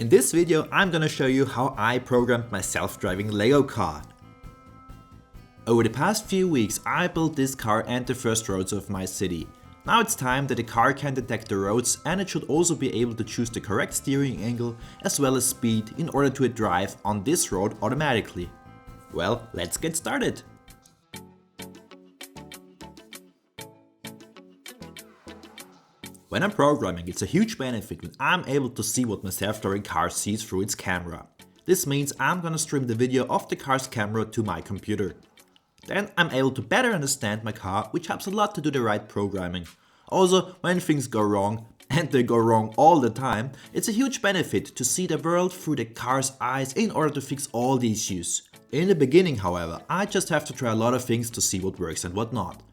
In this video I'm gonna show you how I programmed my self-driving Lego car. Over the past few weeks I built this car and the first roads of my city. Now it's time that the car can detect the roads, and it should also be able to choose the correct steering angle as well as speed in order to drive on this road automatically. Well, let's get started! When I'm programming, it's a huge benefit when I'm able to see what my self-driving car sees through its camera. This means I'm gonna stream the video of the car's camera to my computer. Then I'm able to better understand my car, which helps a lot to do the right programming. Also, when things go wrong, and they go wrong all the time, it's a huge benefit to see the world through the car's eyes in order to fix all the issues. In the beginning, however, I just have to try a lot of things to see what works and what not.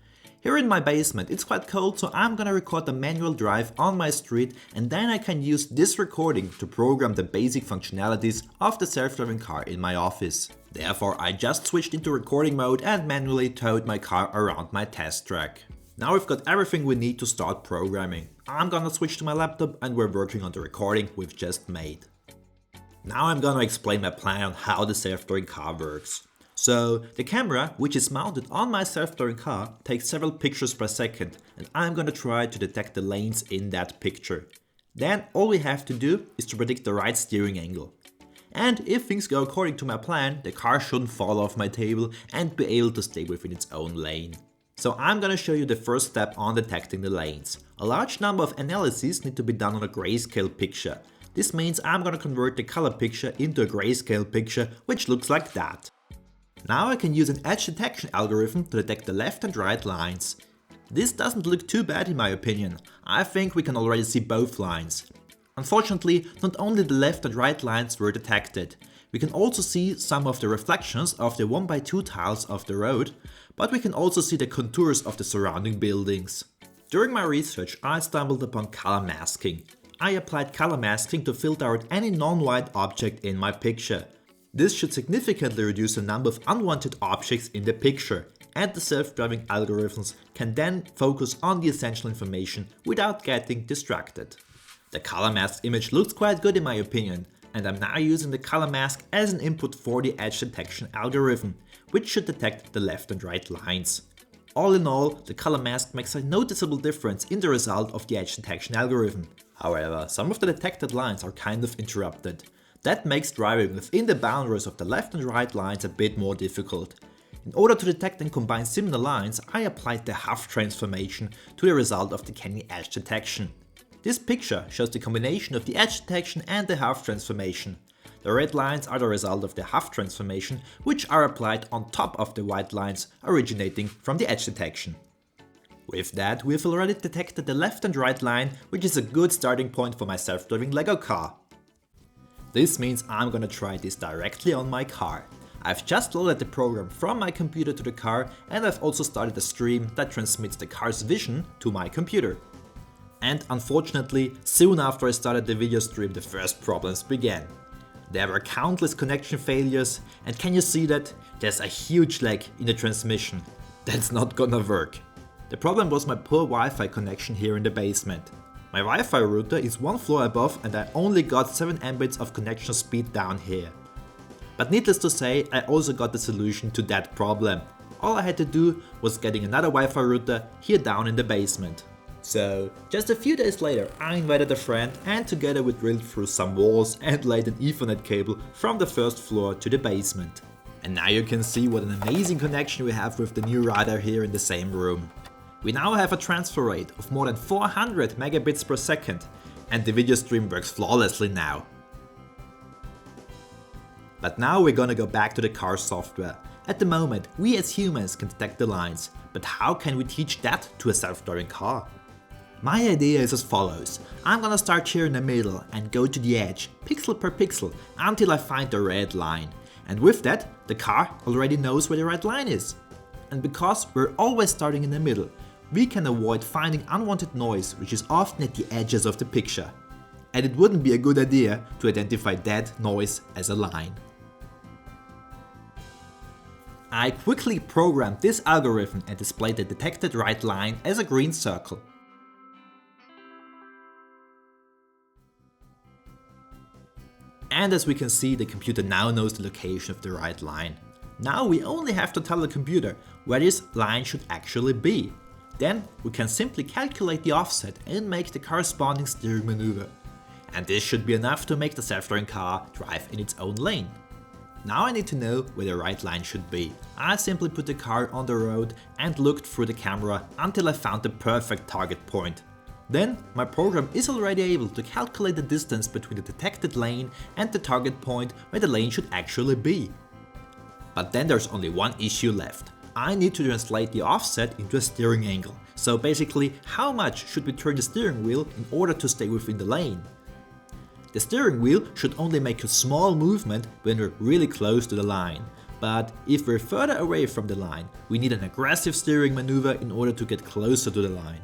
Here in my basement it's quite cold, so I'm gonna record the manual drive on my street, and then I can use this recording to program the basic functionalities of the self-driving car in my office. Therefore I just switched into recording mode and manually towed my car around my test track. Now we've got everything we need to start programming. I'm gonna switch to my laptop and we're working on the recording we've just made. Now I'm gonna explain my plan on how the self-driving car works. So, the camera, which is mounted on my self-driving car, takes several pictures per second, and I'm gonna try to detect the lanes in that picture. Then all we have to do is to predict the right steering angle. And if things go according to my plan, the car shouldn't fall off my table and be able to stay within its own lane. So I'm gonna show you the first step on detecting the lanes. A large number of analyses need to be done on a grayscale picture. This means I'm gonna convert the color picture into a grayscale picture, which looks like that. Now I can use an edge detection algorithm to detect the left and right lines. This doesn't look too bad in my opinion. I think we can already see both lines. Unfortunately, not only the left and right lines were detected. We can also see some of the reflections of the 1x2 tiles of the road, but we can also see the contours of the surrounding buildings. During my research I stumbled upon color masking. I applied color masking to filter out any non-white object in my picture. This should significantly reduce the number of unwanted objects in the picture, and the self-driving algorithms can then focus on the essential information without getting distracted. The color mask image looks quite good in my opinion, and I'm now using the color mask as an input for the edge detection algorithm, which should detect the left and right lines. All in all, the color mask makes a noticeable difference in the result of the edge detection algorithm. However, some of the detected lines are kind of interrupted. That makes driving within the boundaries of the left and right lines a bit more difficult. In order to detect and combine similar lines, I applied the Hough transformation to the result of the Canny edge detection. This picture shows the combination of the edge detection and the Hough transformation. The red lines are the result of the Hough transformation, which are applied on top of the white lines originating from the edge detection. With that, we've already detected the left and right line, which is a good starting point for my self-driving Lego car. This means I'm gonna try this directly on my car. I've just loaded the program from my computer to the car, and I've also started a stream that transmits the car's vision to my computer. And unfortunately, soon after I started the video stream, the first problems began. There were countless connection failures, and can you see that? There's a huge lag in the transmission. That's not gonna work. The problem was my poor Wi-Fi connection here in the basement. My Wi-Fi router is one floor above, and I only got 7 Mbits of connection speed down here. But needless to say, I also got the solution to that problem. All I had to do was getting another Wi-Fi router here down in the basement. So, just a few days later I invited a friend, and together we drilled through some walls and laid an Ethernet cable from the first floor to the basement. And now you can see what an amazing connection we have with the new router here in the same room. We now have a transfer rate of more than 400 megabits per second, and the video stream works flawlessly now. But now we're gonna go back to the car software. At the moment, we as humans can detect the lines, but how can we teach that to a self-driving car? My idea is as follows. I'm gonna start here in the middle and go to the edge, pixel per pixel, until I find the red line. And with that, the car already knows where the red line is. And because we're always starting in the middle, we can avoid finding unwanted noise, which is often at the edges of the picture. And it wouldn't be a good idea to identify that noise as a line. I quickly programmed this algorithm and displayed the detected right line as a green circle. And as we can see, the computer now knows the location of the right line. Now we only have to tell the computer where this line should actually be. Then we can simply calculate the offset and make the corresponding steering maneuver. And this should be enough to make the self-driving car drive in its own lane. Now I need to know where the right line should be. I simply put the car on the road and looked through the camera until I found the perfect target point. Then my program is already able to calculate the distance between the detected lane and the target point where the lane should actually be. But then there's only one issue left. I need to translate the offset into a steering angle. So basically, how much should we turn the steering wheel in order to stay within the lane? The steering wheel should only make a small movement when we're really close to the line. But if we're further away from the line, we need an aggressive steering maneuver in order to get closer to the line.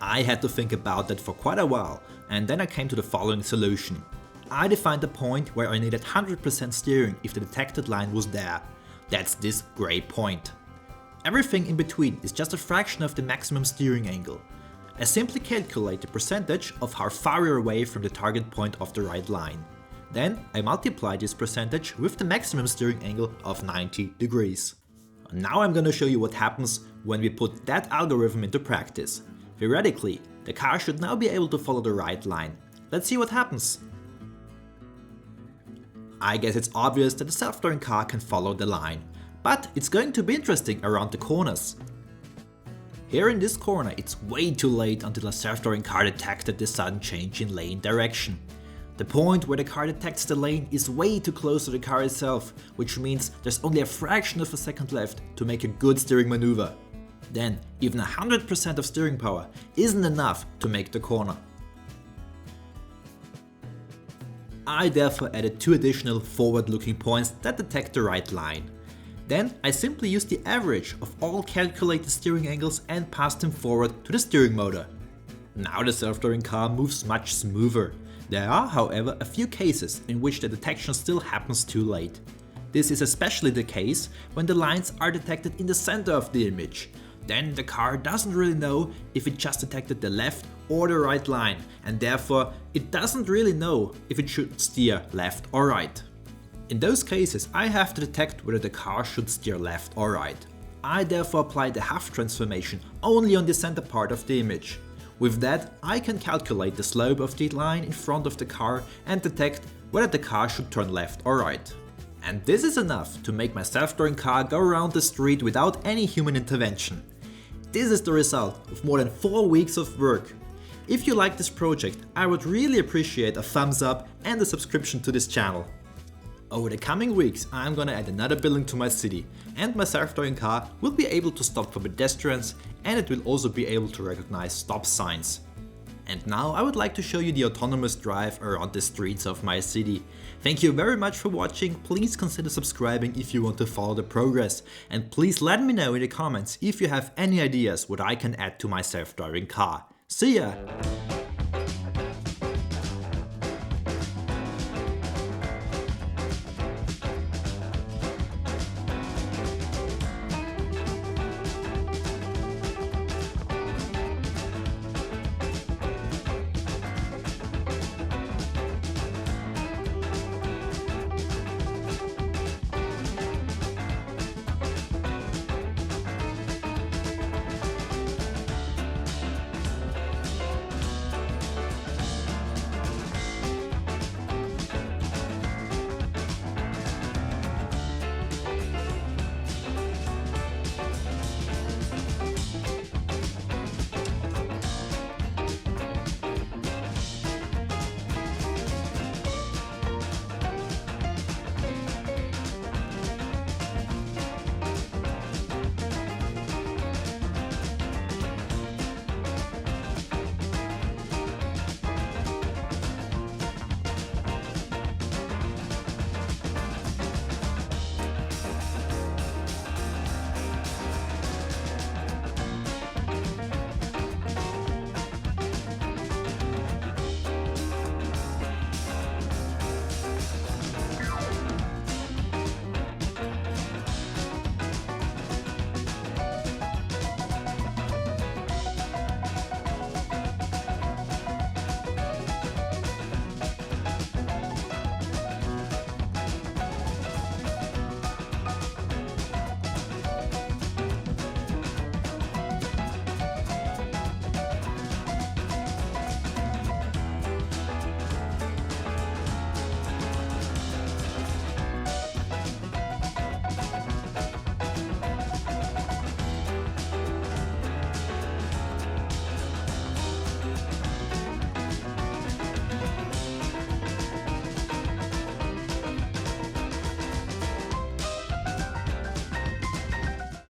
I had to think about that for quite a while, and then I came to the following solution. I defined a point where I needed 100% steering if the detected line was there. That's this gray point. Everything in between is just a fraction of the maximum steering angle. I simply calculate the percentage of how far we're away from the target point of the right line. Then I multiply this percentage with the maximum steering angle of 90 degrees. Now I'm gonna show you what happens when we put that algorithm into practice. Theoretically, the car should now be able to follow the right line. Let's see what happens. I guess it's obvious that the self-driving car can follow the line, but it's going to be interesting around the corners. Here in this corner, it's way too late until a self-driving car detected the sudden change in lane direction. The point where the car detects the lane is way too close to the car itself, which means there's only a fraction of a second left to make a good steering maneuver. Then, even 100% of steering power isn't enough to make the corner. I therefore added 2 additional forward-looking points that detect the right line. Then I simply used the average of all calculated steering angles and passed them forward to the steering motor. Now the self-driving car moves much smoother. There are, however, a few cases in which the detection still happens too late. This is especially the case when the lines are detected in the center of the image. Then the car doesn't really know if it just detected the left or the right line, and therefore it doesn't really know if it should steer left or right. In those cases, I have to detect whether the car should steer left or right. I therefore apply the Hough transformation only on the center part of the image. With that, I can calculate the slope of the line in front of the car and detect whether the car should turn left or right. And this is enough to make my self-driving car go around the street without any human intervention. This is the result of more than 4 weeks of work. If you like this project, I would really appreciate a thumbs up and a subscription to this channel. Over the coming weeks, I'm gonna add another building to my city, and my self-driving car will be able to stop for pedestrians, and it will also be able to recognize stop signs. And now I would like to show you the autonomous drive around the streets of my city. Thank you very much for watching. Please consider subscribing if you want to follow the progress, and please let me know in the comments if you have any ideas what I can add to my self-driving car. See ya!